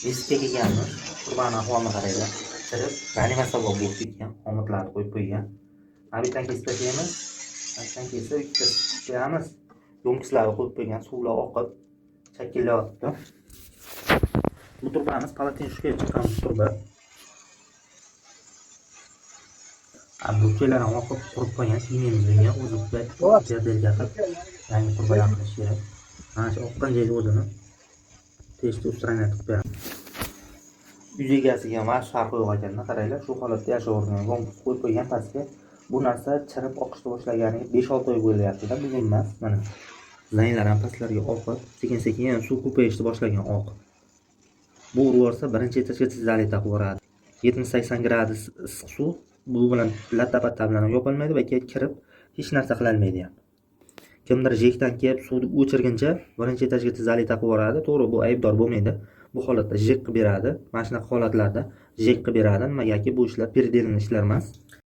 Vizitga kelganmiz. Qurbani ahvolini qaranglar. Chirib, reanimatsiya bo'lib ketgan. Omitlarni qo'yib qo'ygan. Habitdan kesib tashlaymiz. Habitdan kesib, ikkita qo'yamiz. Yo'mkislarni qo'yib qo'ygan, suvlar oqib shakllayapti. Bu turbamiz Palatinskga chiqqan turba. Burchalar ham oqib qurib qo'ygan, kiyimimiz bunga o'zi jadalga qilib yangi turbalar qilish kerak. Mana shu oqqan joyga o'zini tezda ustraniyat qilib beramiz. Yuz egasiga mana shu farqi yo'q ekanini qaranglar, shu holatda yashavergan, yo'mkis qo'yib qo'ygan pastga. Bu narsa chirib oqishni boshlaganiga 5-6 oy bo'lyapti-da, bugun emas. Mana zanglar ham pastlarga oqib, sekin-sekin yana suv ko'payishni boshlagan oq. Bu urib olsa birinchi etажgacha zalit taqib boradi. 70-80 gradus issiq suv bu bilan latta-patta bilan yopilmaydi va kirib hech narsa qila olmaydi ham. Kimdir jekdan kelib suvni o'chirguncha birinchi etажgacha zalit taqib boradi. To'g'ri, bu aybdor bo'lmaydi. Bu holatda jek qilib beradi. Mana shunaqa holatlarda jek qilib beradi. Nimagaki bu ishlar predelniy ishlar emas.